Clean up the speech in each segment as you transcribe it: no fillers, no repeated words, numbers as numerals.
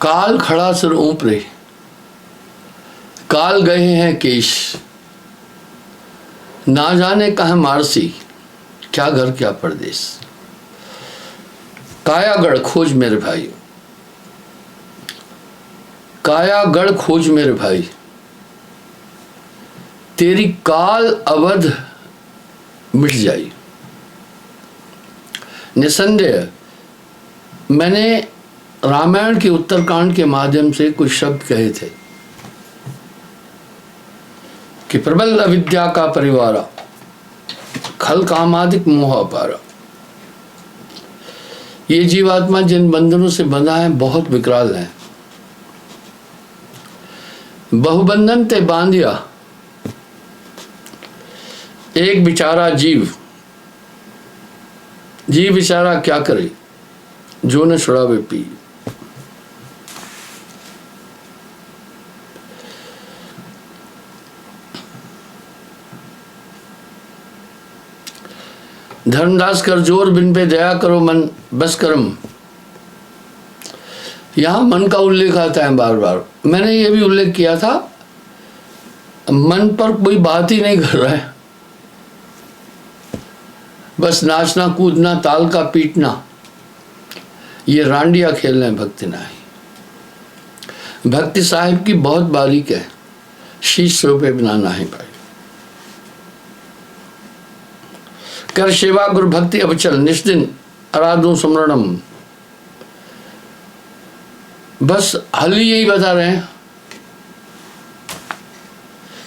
काल खड़ा सिर ऊपरे, काल गए हैं केश, ना जाने कहाँ मारसी, क्या घर क्या परदेश। कायागढ़ खोज मेरे भाई, कायागढ़ खोज मेरे भाई, तेरी काल अवध मिट जाई। निसंदेह मैंने रामायण के उत्तरकांड के माध्यम से कुछ शब्द कहे थे कि प्रबल अविद्या का परिवारा, खल कामादिक मोह अपारा। ये जीवात्मा जिन बंधनों से बंधा है बहुत विकराल है। बहुबंधन ते बांधिया एक बेचारा जीव, जीव बेचारा क्या करे जो न छुड़ावे पी। धर्मदास कर जोर बिन पे दया करो मन बस करम। यहां मन का उल्लेख आता है बार बार। मैंने ये भी उल्लेख किया था, मन पर कोई बात ही नहीं कर रहा है, बस नाचना कूदना ताल का पीटना, ये रांडिया खेल रहे हैं भक्ति नहीं। भक्ति साहिब की बहुत बारीक है, शीश रुपए बिना नहीं पाई। कर सेवा गुरु भक्ति अबचल निष्दिन आराधो स्मरणम। बस हल ही यही बता रहे हैं,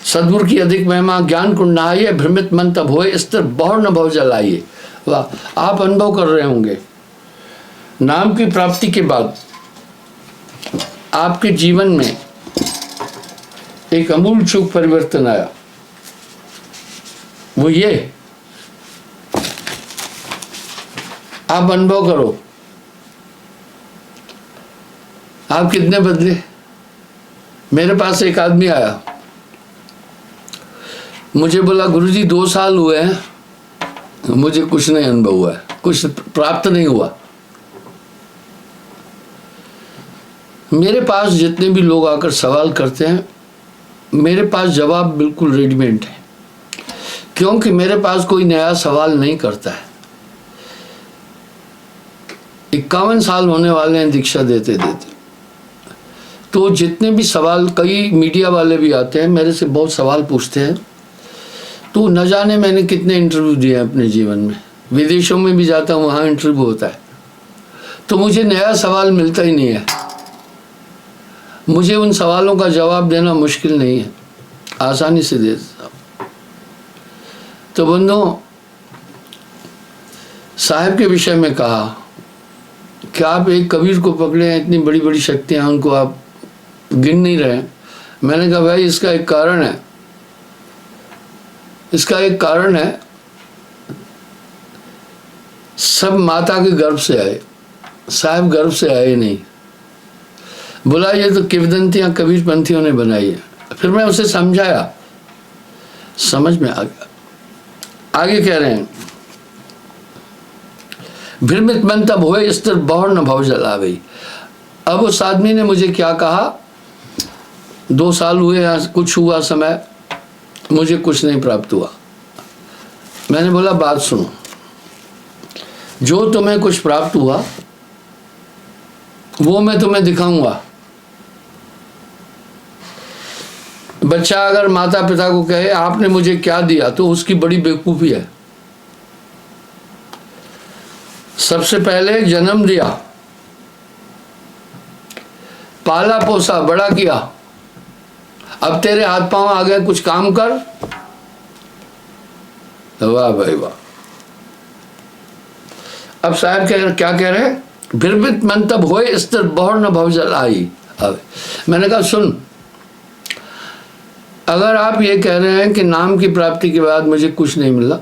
सदगुरु की अधिक महिमा ज्ञान कुंड नहाइए, भ्रमित मन तब होए, स्थिर बहुर न भव जलाइए। वाह, आप अनुभव कर रहे होंगे नाम की प्राप्ति के बाद आपके जीवन में एक अमूल चूक परिवर्तन आया। वो ये, आप अनुभव करो आप कितने बदले। मेरे पास एक आदमी आया, मुझे बोला गुरुजी 2 साल हुए हैं, मुझे कुछ नहीं अनुभव हुआ है, कुछ प्राप्त नहीं हुआ। मेरे पास जितने भी लोग आकर सवाल करते हैं, मेरे पास जवाब बिल्कुल रेडीमेड है, क्योंकि मेरे पास कोई नया सवाल नहीं करता है। 51 साल होने वाले हैं दीक्षा देते देते, तो जितने भी सवाल, कई मीडिया वाले भी आते हैं मेरे से बहुत सवाल पूछते हैं, तो न जाने मैंने कितने इंटरव्यू दिए हैं अपने जीवन में। विदेशों में भी जाता हूँ, वहाँ इंटरव्यू होता है, तो मुझे नया सवाल मिलता ही नहीं है। मुझे उन सवालों का जवाब देना मुश्किल नहीं है, आसानी से दे देता हूँ। तो बंधुओं, साहिब के विषय में कहा कि आप एक कबीर को पकड़े हैं, इतनी बड़ी बड़ी शक्तियाँ उनको आप गिन नहीं रहे। मैंने कहा भाई इसका एक कारण है, इसका एक कारण है, सब माता के गर्भ से आए, साहिब गर्भ से आए नहीं। बोला ये तो किंवदंतियां कबीर पंथियों ने बनाई है। फिर मैं उसे समझाया, समझ में आ गया। आगे कह रहे हैं, भ्रमित मन तब होए, स्थिर बहुर न भव जलावे। अब उस आदमी ने मुझे क्या कहा, 2 साल हुए, कुछ हुआ समय, मुझे कुछ नहीं प्राप्त हुआ। मैंने बोला बात सुनो, जो तुम्हें कुछ प्राप्त हुआ वो मैं तुम्हें दिखाऊंगा। बच्चा अगर माता पिता को कहे आपने मुझे क्या दिया, तो उसकी बड़ी बेवकूफी है। सबसे पहले जन्म दिया, पाला पोसा, बड़ा किया, अब तेरे हाथ पांव आ गए, कुछ काम कर। वाह भाई वाह। अब साहब क्या कह रहे हैं, भ्रमित मन तब होए, स्थिर बहुर न भव जलाई। अब मैंने कहा सुन, अगर आप ये कह रहे हैं कि नाम की प्राप्ति के बाद मुझे कुछ नहीं मिला,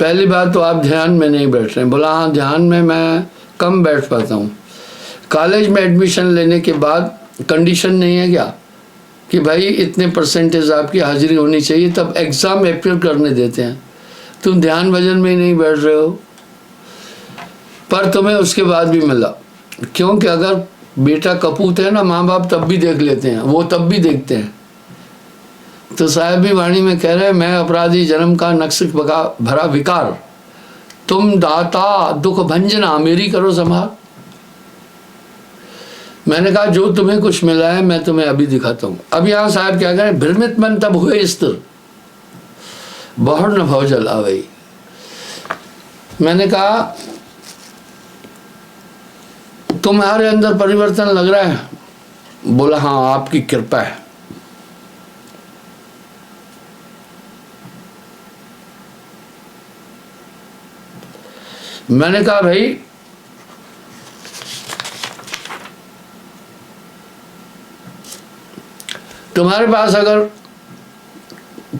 पहली बात तो आप ध्यान में नहीं बैठ रहे हैं। बोला हाँ, ध्यान में मैं कम बैठ पाता हूँ। कॉलेज में एडमिशन लेने के बाद कंडीशन नहीं है क्या कि भाई इतने परसेंटेज आपकी हाजिरी होनी चाहिए, तब एग्ज़ाम अपेयर करने देते हैं। तुम ध्यान भजन में ही नहीं बैठ रहे हो, पर तुम्हें उसके बाद भी मिला। क्योंकि अगर बेटा कपूत है ना, माँ बाप तब भी देख लेते हैं, वो तब भी देखते हैं। तो साहेब भी वाणी में कह रहे हैं, मैं अपराधी जन्म का नक्शक भरा विकार, तुम दाता दुख भंजना मेरी करो संभाल। मैंने कहा जो तुम्हें कुछ मिला है मैं तुम्हें अभी दिखाता हूं। अब यहां साहब क्या करें, भ्रमित मन तब हुए स्थिर, बहुत न भव जला गई। मैंने कहा तुम्हारे अंदर परिवर्तन लग रहा है? बोला हाँ आपकी कृपा है। मैंने कहा भाई तुम्हारे पास अगर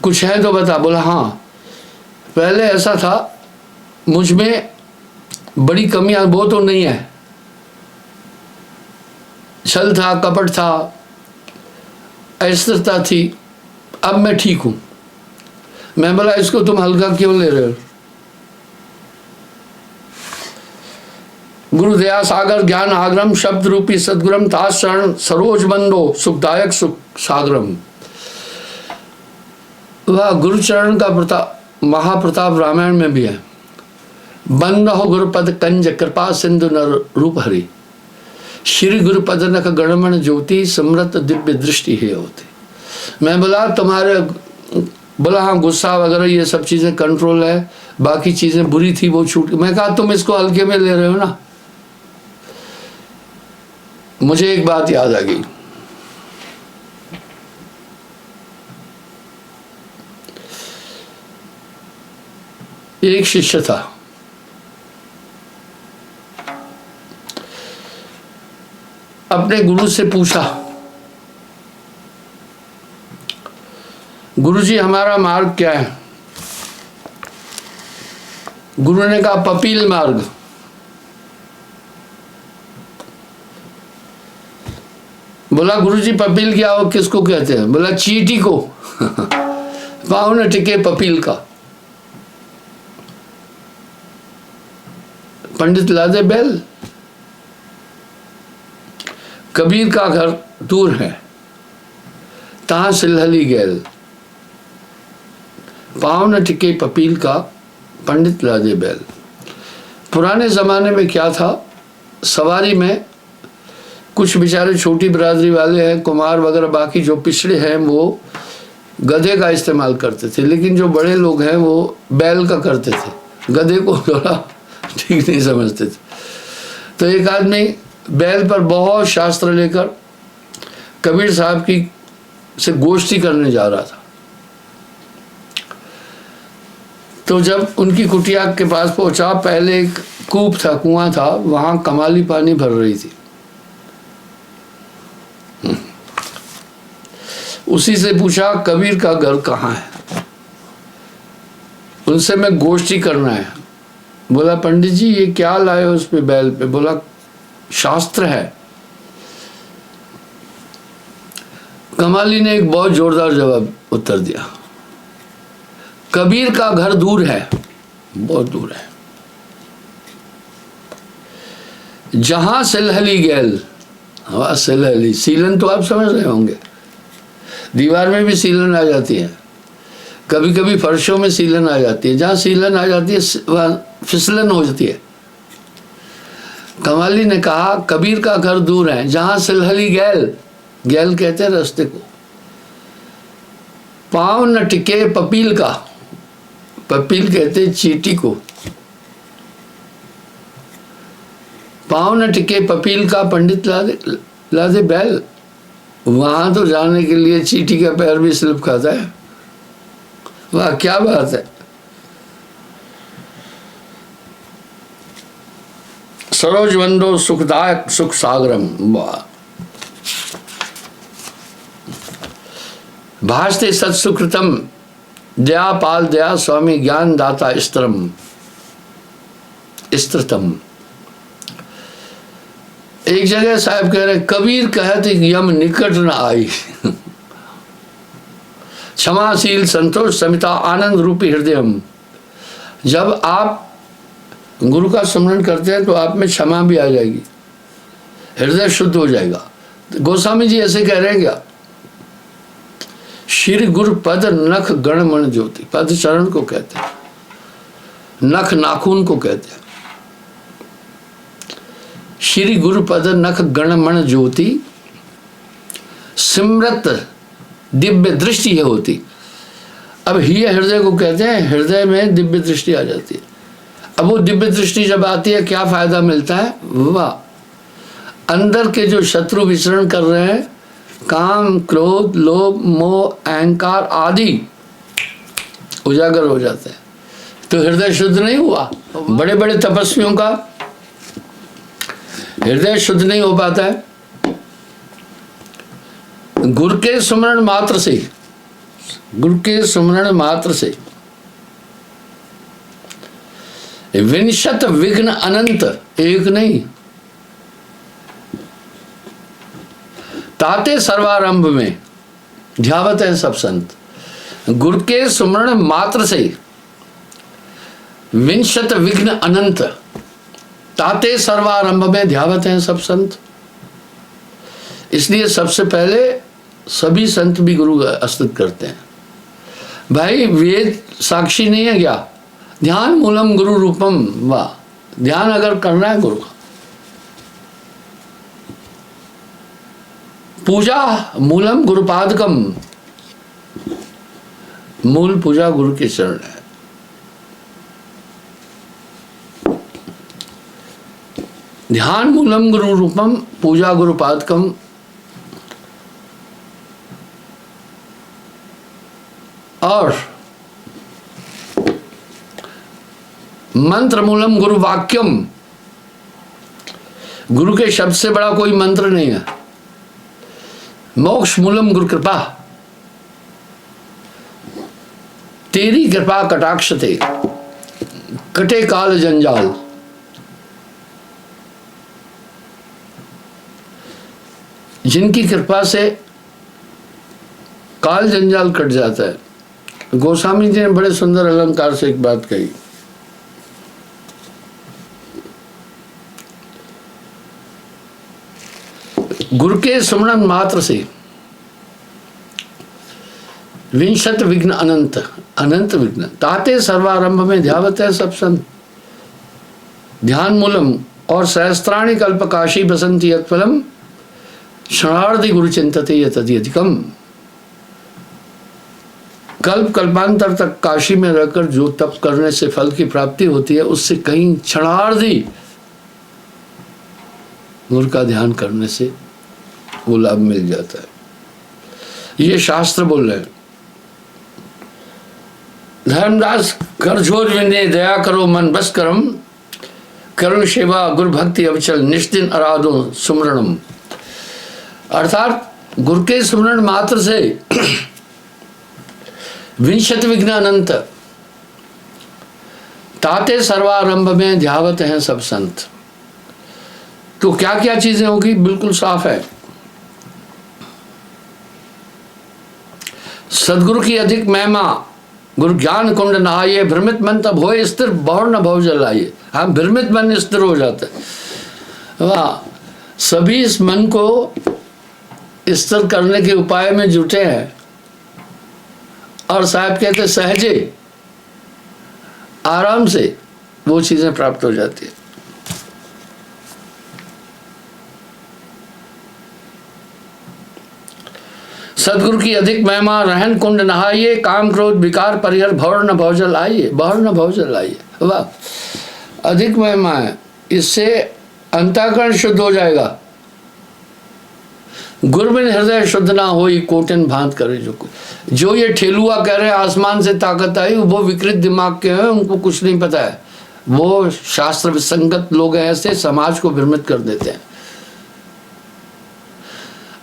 कुछ है तो बता। बोला हाँ पहले ऐसा था, मुझ में बड़ी कमियां, वो तो नहीं है, छल था, कपट था, अस्थिरता थी, अब मैं ठीक हूं। मैं बोला इसको तुम हल्का क्यों ले रहे हो? गुरु दया सागर ज्ञान आगरम शब्द रूपी सदगुरम तास शरण सरोज बंदो सुखदायक सुख सागरम। वह गुरुचरण का प्रताप, महाप्रताप रामायण में भी है। बंद हो गुरुपद कंज कृपा सिंधु नर रूप हरि, श्री गुरुपद नख गणमण ज्योति समृत दिव्य दृष्टि है होती। मैं बोला तुम्हारे, बोला हाँ गुस्सा वगैरह ये सब चीजें कंट्रोल है, बाकी चीजें बुरी थी वो छूट। मैं कहा तुम इसको हल्के में ले रहे हो ना। मुझे एक बात याद आ गई, एक शिष्य था, अपने गुरु से पूछा, गुरुजी हमारा मार्ग क्या है? गुरु ने कहा पपील मार्ग। बोला गुरुजी पपील क्या हो, किसको कहते हैं? बोला चींटी को पाँव न टिके पपील का। पंडित लादे बैल। कबीर का घर दूर है, तहां सिलहली गैल, पाँव न टिके पपील का, पंडित लादे बैल। पुराने जमाने में क्या था, सवारी में कुछ बेचारे छोटी बिरादरी वाले हैं, कुमार वगैरह, बाकी जो पिछड़े हैं वो गधे का इस्तेमाल करते थे, लेकिन जो बड़े लोग हैं वो बैल का करते थे, गधे को थोड़ा ठीक नहीं समझते थे। तो एक आदमी बैल पर बहुत शास्त्र लेकर कबीर साहब की से गोष्ठी करने जा रहा था। तो जब उनकी कुटिया के पास पहुंचा, पहले एक कूप था, कुआं था, वहां कमाली पानी भर रही थी। उसी से पूछा कबीर का घर कहाँ है, उनसे मैं गोष्ठी करना है। बोला पंडित जी ये क्या लाए हो उस पे बैल पे? बोला शास्त्र है। कमाली ने एक बहुत जोरदार जवाब उत्तर दिया, कबीर का घर दूर है, बहुत दूर है, जहां सिलहली गैल। हाँ सिलहली, सीलन तो आप समझ रहे होंगे, दीवार में भी सीलन आ जाती है, कभी कभी फर्शों में सीलन आ जाती है, जहां सीलन आ जाती है वहां फिसलन हो जाती है। कमाली ने कहा कबीर का घर दूर है, जहां सिलहली गैल, गैल कहते हैं रास्ते को, पांव न टिके पपील का, पपील कहते चींटी को, पांव न टिके पपील का, पंडित लादे बैल। वहां तो जाने के लिए चींटी का पैर भी स्लिप खाता है। वाह क्या बात है। सरोज बंदो सुखदायक सुख सागरम। वाह। भाषते सत्सुकृतम दया पाल दया स्वामी ज्ञान दाता स्त्रम स्त्रतम। एक जगह साहब कह रहे कबीर कहते यम निकट न आई, क्षमाशील संतोष समिता आनंद रूपी हृदयम। जब आप गुरु का स्मरण करते हैं तो आप में क्षमा भी आ जाएगी, हृदय शुद्ध हो जाएगा। गोस्वामी जी ऐसे कह रहे हैं क्या, श्री गुरु पद नख गण मन ज्योति, पद चरण को कहते हैं, नख नाखून को कहते हैं। श्री गुरु पद नख गण मन ज्योति, सिमरत दिव्य दृष्टि है होती। अब ही हृदय को कहते हैं, हृदय में दिव्य दृष्टि आ जाती है। अब वो दिव्य दृष्टि जब आती है क्या फायदा मिलता है, वाह, अंदर के जो शत्रु विचरण कर रहे हैं, काम क्रोध लोभ मोह अहंकार आदि उजागर हो जाते हैं। तो हृदय शुद्ध नहीं हुआ। बड़े बड़े तपस्वियों का हृदय शुद्ध नहीं हो पाता है। गुरु के सुमरण मात्र से, गुरु के सुमरण मात्र से विंशत विघ्न अनंत, एक नहीं, ताते सर्वारंभ में ध्यावत है सब संत। गुरु के सुमरण मात्र से विंशत विघ्न अनंत, ताते सर्वारंभ में ध्यावत हैं सब संत। इसलिए सबसे पहले सभी संत भी गुरु अस्तित्व करते हैं। भाई वेद साक्षी नहीं है क्या, ध्यान मूलम गुरु रूपम, वाह, ध्यान अगर करना है गुरु का, पूजा मूलम गुरुपादकम, मूल पूजा गुरु के चरण है। ध्यान मूलम गुरु रूपम, पूजा गुरुपादकम, और मंत्र मूलम गुरु वाक्यम, गुरु के शब्द से बड़ा कोई मंत्र नहीं है। मोक्ष मूलम गुरु कृपा, तेरी कृपा कटाक्ष थे कटे काल जंजाल। जिनकी कृपा से काल जंजाल कट जाता है। गोस्वामी जी ने बड़े सुंदर अलंकार से एक बात कही, गुरु के सुमरण मात्र से विंशत विघ्न अनंत, अनंत विघ्न, ताते सर्वारंभ में ध्यावत है सब संत। ध्यान मूलम और सहस्त्राणि कल्प काशी बसंती यत्फलम, क्षणार्धि गुरु चिंतते यतधिकम। कल्प कल्पांतर तक काशी में रहकर जो तप करने से फल की प्राप्ति होती है, उससे कहीं क्षणार्धि गुरु का ध्यान करने से वो लाभ मिल जाता है। ये शास्त्र बोल रहे हैं। धर्मदास करझोर विनय दया करो मन बस करम, करुण सेवा गुरु भक्ति अविचल निष्दिन आराधो सुमरणम। अर्थात गुरु के सुमरण मात्र से विंशत विघ्न अनंत, ताते सर्वारंभ में ध्यावत हैं सब संत। तो क्या क्या चीजें होगी, बिल्कुल साफ है। सदगुरु की अधिक महिमा, गुरु ज्ञान कुंड नहाइए, भ्रमित मन तब होए स्थिर, बहुर न भव जल आइए। हाँ, भ्रमित मन स्थिर हो जाता है। वाह, सभी इस मन को स्थिर करने के उपाय में जुटे हैं। और साहब कहते सहजे आराम से वो चीजें प्राप्त हो जाती है। सदगुरु की अधिक महिमा, रहन कुंड नहाइए, काम क्रोध विकार परिहर, भवर न भवजल आइए, भवर न भवजल आइए। वाह, अधिक महिमा है, इससे अंतःकरण शुद्ध हो जाएगा। गुरु बिन हृदय शुद्ध ना होई, कोटिन भांत करे जो ये ठेलुआ कह रहे हैं आसमान से ताकत आई, वो विकृत दिमाग के हैं, उनको कुछ नहीं पता है। वो शास्त्र विसंगत लोग ऐसे समाज को भ्रमित कर देते हैं।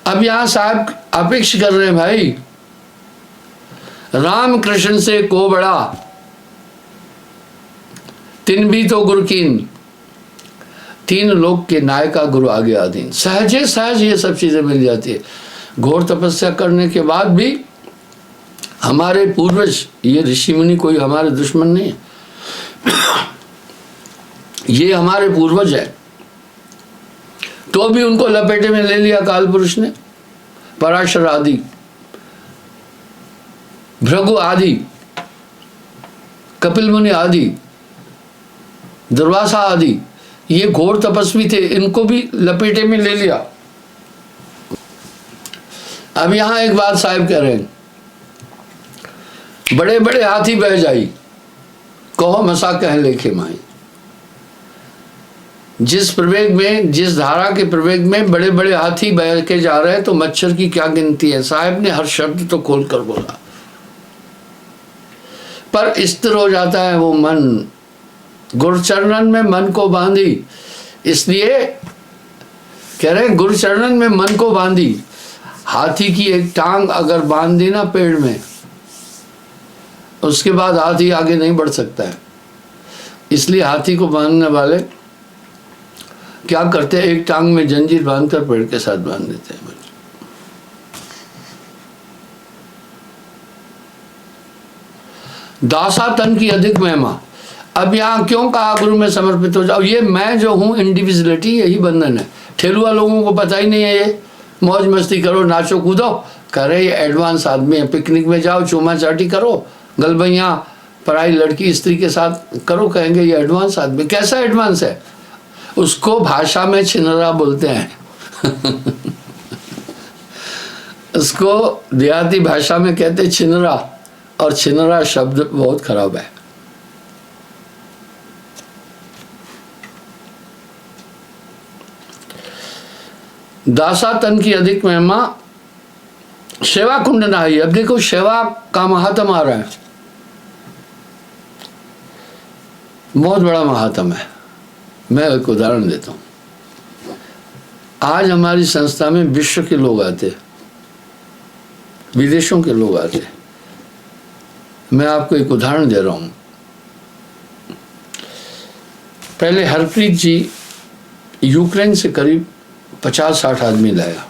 अब यहां साहब अपेक्षा कर रहे हैं, भाई राम कृष्ण से को बड़ा, तिन भी तो गुरु कीन, तीन लोग के नायका गुरु आगे अधीन। सहजे सहज ये सब चीजें मिल जाती है। घोर तपस्या करने के बाद भी हमारे पूर्वज, ये ऋषि मुनि कोई हमारे दुश्मन नहीं है, ये हमारे पूर्वज है। तो भी उनको लपेटे में ले लिया काल पुरुष ने। पराशर आदि, भृगु आदि, कपिल मुनि आदि, दुर्वासा आदि, ये घोर तपस्वी थे, इनको भी लपेटे में ले लिया। अब यहां एक बात साहब कह रहे हैं, बड़े बड़े हाथी बह जाई, कहो मसा कह लेखे माई। जिस प्रवेग में, जिस धारा के प्रवेग में बड़े बड़े हाथी बह के जा रहे हैं, तो मच्छर की क्या गिनती है। साहब ने हर शब्द तो खोलकर बोला, पर स्थिर हो जाता है वो मन। गुरुचरणन में मन को बांधी, इसलिए कह रहे हैं गुरुचरणन में मन को बांधी। हाथी की एक टांग अगर बांध दी ना पेड़ में, उसके बाद हाथी आगे नहीं बढ़ सकता है। इसलिए हाथी को बांधने वाले क्या करते हैं, एक टांग में जंजीर बांधकर पेड़ के साथ बांध देते हैं। दासा तन की अधिक महिमा। अब यहाँ क्यों कहा गुरु में समर्पित हो जाओ। ये मैं जो हूँ इंडिविजुअलिटी, यही बंधन है। ठेलुआ लोगों को पता ही नहीं है, ये मौज मस्ती करो, नाचो कूदो, करे ये एडवांस आदमी है। पिकनिक में जाओ, चूमा चाटी करो, गलबैया पराई लड़की स्त्री के साथ करो, कहेंगे ये एडवांस आदमी। कैसा एडवांस है? उसको भाषा में छिनरा बोलते हैं उसको देहाती भाषा में कहते छिनरा, और छिनरा शब्द बहुत खराब है। दासा तन की अधिक महिमा, सेवा कुंड नाही। अब देखो सेवा का महात्म आ रहा है, बहुत बड़ा महात्म है। मैं एक उदाहरण देता हूं। आज हमारी संस्था में विश्व के लोग आते, विदेशों के लोग आते। मैं आपको एक उदाहरण दे रहा हूं। पहले हरप्रीत जी यूक्रेन से करीब 50-60 आदमी लाया।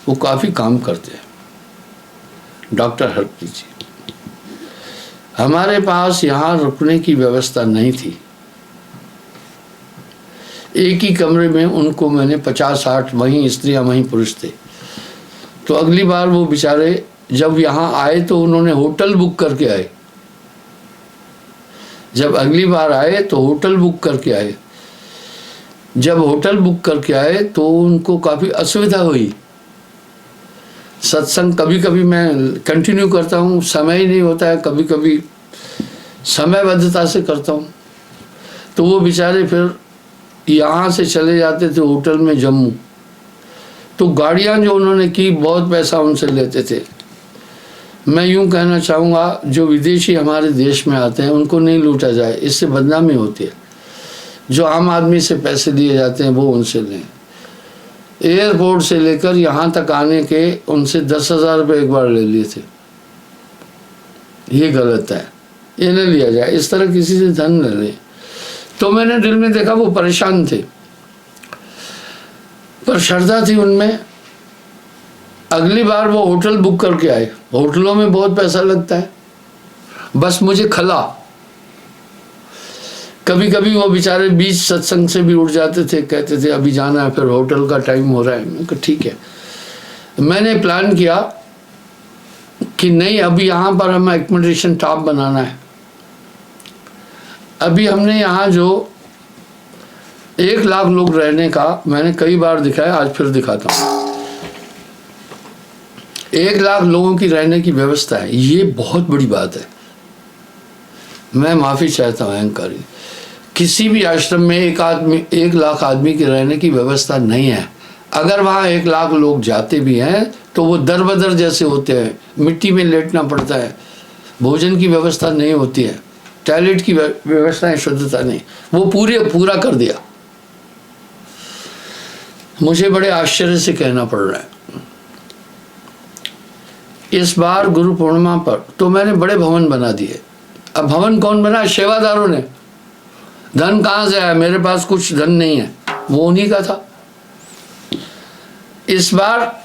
वो काफी काम करते हैं, डॉक्टर हरप्रीत जी। हमारे पास यहाँ रुकने की व्यवस्था नहीं थी। एक ही कमरे में उनको मैंने 50-60, वहीं स्त्रियां वहीं पुरुष थे। तो अगली बार वो बेचारे जब यहाँ आए तो उन्होंने होटल बुक करके आए। जब अगली बार आए तो होटल बुक करके आए। जब होटल बुक करके आए तो उनको काफ़ी असुविधा हुई। सत्संग कभी कभी मैं कंटिन्यू करता हूँ, समय ही नहीं होता है, कभी कभी समयबद्धता से करता हूँ। तो वो बेचारे फिर यहाँ से चले जाते थे होटल में जम्मू। तो गाड़ियाँ जो उन्होंने की, बहुत पैसा उनसे लेते थे। मैं यूँ कहना चाहूँगा, जो विदेशी हमारे देश में आते हैं उनको नहीं लूटा जाए, इससे बदनामी होती है। जो आम आदमी से पैसे दिए जाते हैं वो उनसे लें। एयरपोर्ट से लेकर यहाँ तक आने के उनसे 10,000 रुपये एक बार ले लिए थे। ये गलत है, ये नहीं लिया जाए। इस तरह किसी से धन न ले। तो मैंने दिल में देखा वो परेशान थे, पर श्रद्धा थी उनमें। अगली बार वो होटल बुक करके आए। होटलों में बहुत पैसा लगता है, बस मुझे खला। कभी कभी वो बेचारे बीच सत्संग से भी उठ जाते थे, कहते थे अभी जाना है, फिर होटल का टाइम हो रहा है। मैं कहा ठीक है। मैंने प्लान किया कि नहीं, अभी यहाँ पर हमें एकोमोडेशन टॉप बनाना है। अभी हमने यहाँ जो 1 लाख लोग रहने का मैंने कई बार दिखाया, आज फिर दिखाता हूँ। 1 लाख लोगों की रहने की व्यवस्था है, ये बहुत बड़ी बात है। मैं माफ़ी चाहता हूँ अहंकारी, किसी भी आश्रम में 1 लाख आदमी की रहने की व्यवस्था नहीं है। अगर वहाँ 1 लाख लोग जाते भी हैं तो वो दर बदर जैसे होते हैं, मिट्टी में लेटना पड़ता है, भोजन की व्यवस्था नहीं होती है, टॉयलेट की व्यवस्था, शुद्धता नहीं। वो पूरा कर दिया। मुझे बड़े आश्चर्य से कहना पड़ रहा है। इस बार गुरु पूर्णिमा पर तो मैंने बड़े भवन बना दिए। अब भवन कौन बना? सेवादारों ने। धन कहाँ से आया? मेरे पास कुछ धन नहीं है, वो उन्हीं का था। इस बार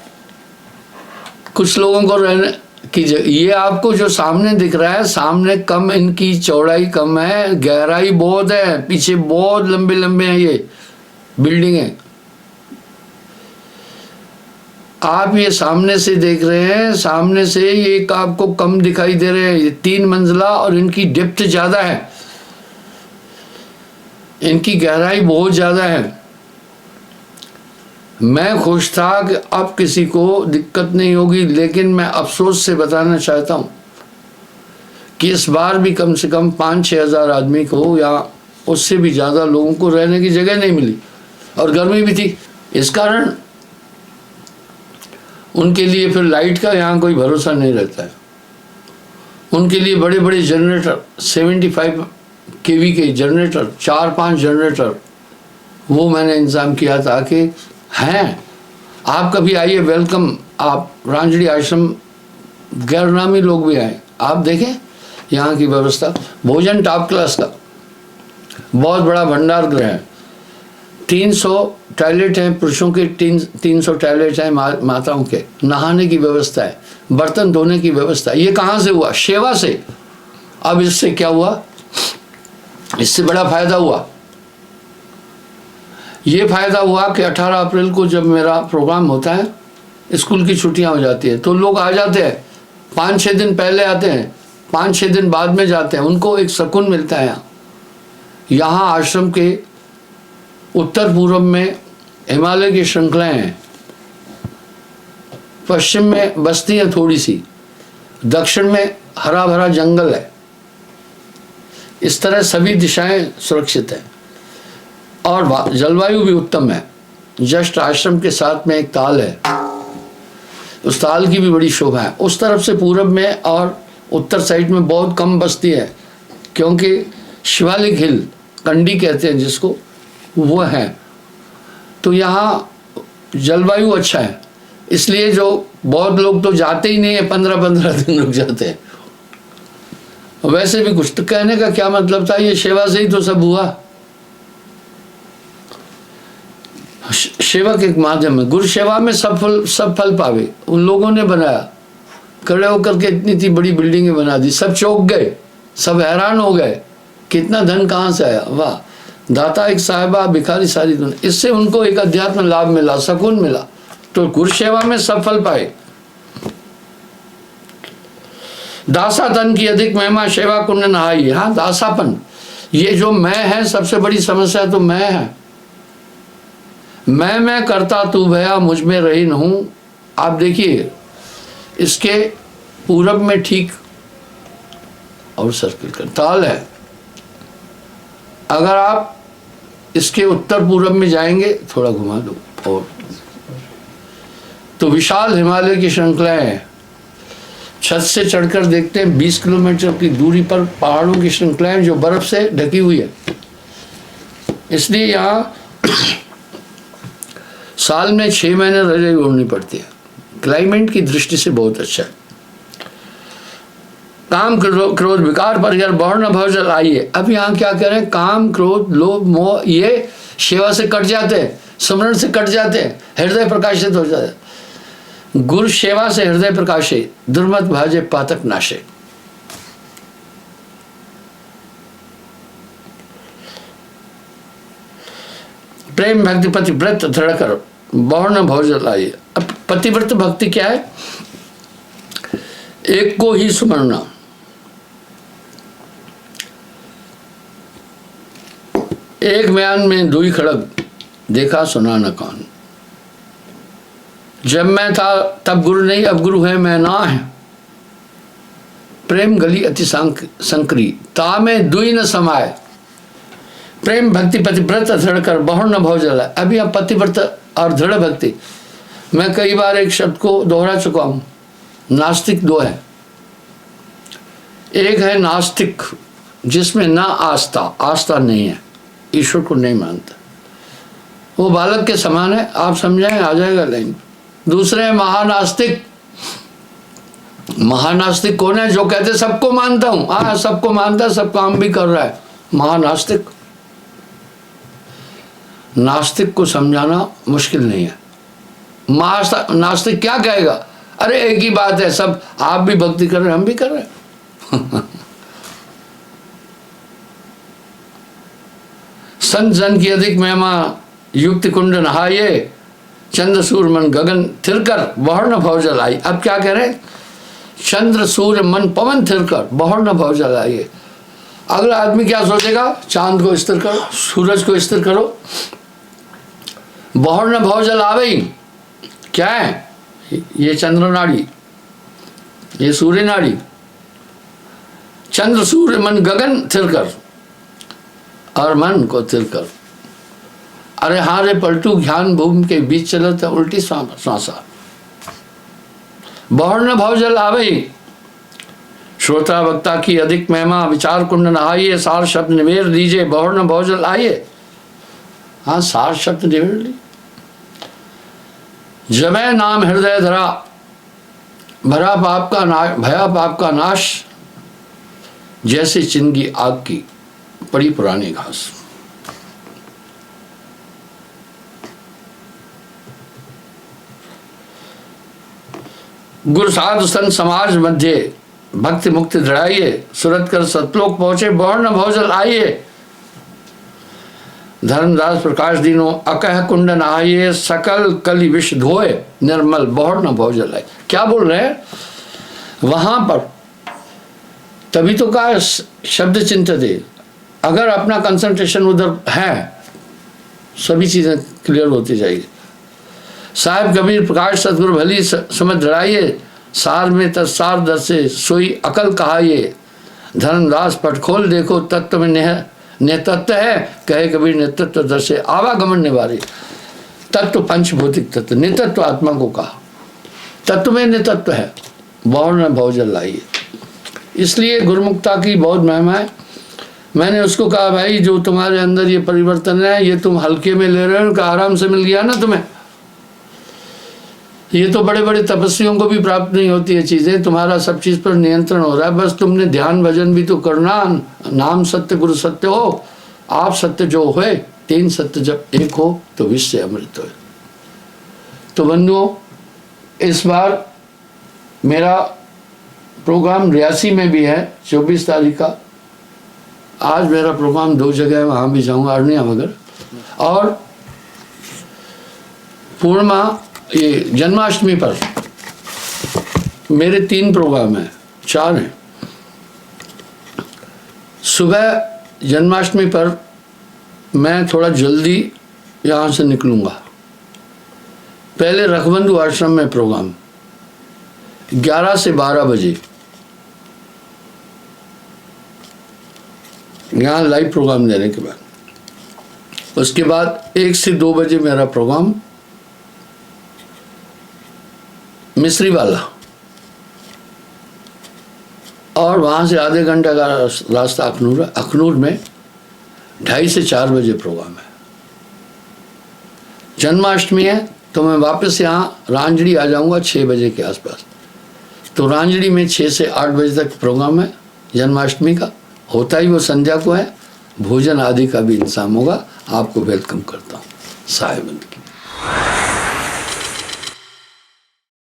कुछ लोगों को रहने की ये आपको जो सामने दिख रहा है, सामने कम, इनकी चौड़ाई कम है, गहराई बहुत है, पीछे बहुत लंबे लंबे हैं ये। बिल्डिंगें। आप ये सामने से देख रहे हैं, सामने से ये एक आपको कम दिखाई दे रहे हैं, ये 3 मंजिला और इनकी डेप्थ ज्यादा है, इनकी गहराई बहुत ज्यादा है। मैं खुश था कि अब किसी को दिक्कत नहीं होगी, लेकिन मैं अफसोस से बताना चाहता हूं कि इस बार भी कम से कम 5-6 हज़ार आदमी को या उससे भी ज़्यादा लोगों को रहने की जगह नहीं मिली, और गर्मी भी थी। इस कारण उनके लिए फिर लाइट का यहाँ कोई भरोसा नहीं रहता है। उनके लिए बड़े बड़े जनरेटर, 75 kV के जनरेटर, 4-5 जनरेटर, वो मैंने इंतज़ाम किया था कि हैं। आप कभी आइए, वेलकम। आप रांझड़ी आश्रम, गैर नामी लोग भी आए, आप देखें यहाँ की व्यवस्था। भोजन टॉप क्लास का, बहुत बड़ा भंडार गृह है। 300 टॉयलेट हैं पुरुषों के, 300 टॉयलेट हैं माताओं के। नहाने की व्यवस्था है, बर्तन धोने की व्यवस्था है। ये कहाँ से हुआ? सेवा से। अब इससे क्या हुआ? इससे बड़ा फायदा हुआ। ये फायदा हुआ कि 18 अप्रैल को जब मेरा प्रोग्राम होता है, स्कूल की छुट्टियां हो जाती है, तो लोग आ जाते हैं। 5-6 दिन पहले आते हैं, 5-6 दिन बाद में जाते हैं। उनको एक सुकून मिलता है। यहाँ आश्रम के उत्तर पूर्व में हिमालय की श्रृंखलाएं हैं, पश्चिम में बस्ती है थोड़ी सी, दक्षिण में हरा भरा जंगल है। इस तरह सभी दिशाएं सुरक्षित हैं और जलवायु भी उत्तम है। जस्ट आश्रम के साथ में एक ताल है, उस ताल की भी बड़ी शोभा है। उस तरफ से पूरब में और उत्तर साइड में बहुत कम बस्ती है, क्योंकि शिवालिक हिल, कंडी कहते हैं जिसको, वो है। तो यहाँ जलवायु अच्छा है, इसलिए जो बहुत लोग तो जाते ही नहीं है, 15-15 दिन रुक जाते हैं। वैसे भी कुछ तो कहने का क्या मतलब था, ये सेवा से ही तो सब हुआ। सेवा के एक माध्यम है, गुरु सेवा में सब फल पावे। उन लोगों ने बनाया, खड़े होकर के इतनी इतनी बड़ी बिल्डिंगें बना दी, सब चौंक गए, सब हैरान हो गए, कितना धन कहाँ से आया। वाह, दाता एक साहिबा, भिखारी सारी दुनिया। इससे उनको एक अध्यात्म लाभ मिला, सुकून मिला, तो गुरु सेवा में सब फल पाए। दासा तन की अधिक महिमा, सेवा कुंड नहाई। हाँ, दासापन, ये जो मैं है, सबसे बड़ी समस्या तो मैं है। मैं करता तू भया, मुझ में रही न हूं। आप देखिए, इसके पूरब में ठीक और सर्किल का ताल है। अगर आप इसके उत्तर पूरब में जाएंगे, थोड़ा घुमा दो, और तो विशाल हिमालय की श्रृंखलाएं हैं। छत से चढ़कर देखते हैं 20 किलोमीटर की दूरी पर पहाड़ों की श्रृंखलाएं जो बर्फ से ढकी हुई है। इसलिए यहाँ साल में 6 महीने रजाई ओढ़नी पड़ती है। क्लाइमेट की दृष्टि से बहुत अच्छा है। काम क्रोध विकार पर यार बहुर्ण भव जल आइए। अब यहाँ क्या करें? काम क्रोध लोभ मोह ये सेवा से कट जाते हैं, स्मरण से कट जाते हैं, हृदय प्रकाशित हो जाता है। गुरु सेवा से हृदय प्रकाशे, दुर्मत भाजे पातक नाशे। प्रेम भक्ति पतिव्रत दृढ़ कर बहुर्ण भव जल आइए। अब पतिव्रत भक्ति क्या है? एक को ही सुमरना। एक म्यान में दुई खड़ग, देखा सुना न कान। जब मैं था तब गुरु नहीं, अब गुरु है मैं ना है। प्रेम गली अति संकरी, ता में दुई न समाये। प्रेम भक्ति पतिव्रत दृढ़ कर बहुर्ण भव जल। अभी अब पतिव्रत और दृढ़ भक्ति, मैं कई बार एक शब्द को दोहरा चुका हूं। नास्तिक दो है, एक है नास्तिक जिसमें ना आस्था नहीं है, ईश्वर को नहीं मानता, वो बालक के समान है। आप समझाएं, आ जाएगा लाइन। दूसरे है महानास्तिक। महानास्तिक कौन है? जो कहते सबको मानता हूं, हाँ सबको मानता है, सब काम भी कर रहा है, महानास्तिक। नास्तिक को समझाना मुश्किल नहीं है। नास्तिक क्या कहेगा? अरे एक ही बात है, सब आप भी भक्ति कर रहे हैं, हम भी कर रहे हैं। संत जन की अधिक महिमा, युक्ति कुंड नहाइए, चंद्र सूर्य मन गगन थिरकर बहर न भव जल आई। अब क्या कह रहे हैं? चंद्र सूर्य मन पवन थिरकर बहर न भव जल आइए। अगला आदमी क्या सोचेगा? चांद को स्थिर करो, सूरज को स्थिर करो, बहर न भव जल आवे। क्या है ये? चंद्र नाड़ी, ये सूर्य नाड़ी। चंद्र सूर्य मन गगन थिरकर, और मन को थिरकर। अरे हाँ रे पलटू, ज्ञान भूमि के बीच चलो तो उल्टी श्वासा। बहर न भव जल आवे, श्रोता वक्ता की अधिक महिमा, विचार कुंड नहाइए, सार शब्द निवेर दीजिए, बहर न भव जल आइए। हाँ, सार शब्द निवेर ली। जबै नाम हृदय धरा, भया पाप का नाश, जैसे चिंगी आग की पड़ी पुरानी घास। गुरु साधु संत समाज मध्य भक्ति मुक्ति दृढ़ाइए, सुरत कर सतलोक पहुंचे, बहर न भव जल आइए। धर्मदास प्रकाश दीनो, अकह कुंड नहाइए, सकल कलि विष धोए, निर्मल बहर न भव जल आइए। क्या बोल रहे हैं वहां पर? तभी तो कहा शब्द चिंतित है। अगर अपना कंसंट्रेशन उधर है, सभी चीजें क्लियर होती जाएगी। साहिब कबीर प्रकाश सतगुरु भली समझ दृढ़ाइए, सार में तत्सार दर्शे सोई अकल कहाइए। धर्मदास पट खोल देखो, तत्व में नेतत्व है, कहे कबीर नेतृत्व दर्शे आवागमन निवारी। तत्व पंचभौतिक तत्व, नेतृत्व आत्मा को कहा, तत्व में नेतृत्व है, बहर न भव जल लाइए। इसलिए गुरुमुक्ता की बहुत महिमा है। मैंने उसको कहा, भाई जो तुम्हारे अंदर ये परिवर्तन है, ये तुम हल्के में ले रहे हो कि आराम से मिल गया ना तुम्हें? ये तो बड़े बड़े तपस्वियों को भी प्राप्त नहीं होती है चीजें। तुम्हारा सब चीज पर नियंत्रण हो रहा है, बस तुमने ध्यान भजन भी तो करना। नाम सत्य गुरु सत्य हो, आप सत्य जो होए, तीन सत्य जब एक हो तो विश्व अमृत हो। तो बंधुओं, इस बार मेरा प्रोग्राम रियासी में भी है 24 तारीख का। आज मेरा प्रोग्राम 2 जगह है, वहाँ भी जाऊँगा, अरनिया मगर और पूर्णिमा, ये जन्माष्टमी पर मेरे 3 प्रोग्राम हैं, 4 हैं। सुबह जन्माष्टमी पर मैं थोड़ा जल्दी यहाँ से निकलूँगा। पहले रघुबंधु आश्रम में प्रोग्राम 11 से 12 बजे, यहाँ लाइव प्रोग्राम देने के बाद। उसके बाद 1 से 2 बजे मेरा प्रोग्राम मिस्री वाला, और वहाँ से आधे घंटे का रास्ता अखनूर है। अखनूर में 2:30 से 4 बजे प्रोग्राम है। जन्माष्टमी है तो मैं वापस यहाँ रांजड़ी आ जाऊँगा 6 बजे के आसपास। तो रांजड़ी में 6 से 8 बजे तक प्रोग्राम है जन्माष्टमी का। होता ही वो संध्या को है, भोजन आदि का भी इंतजाम होगा। आपको वेलकम करता हूँ साहिबंद की।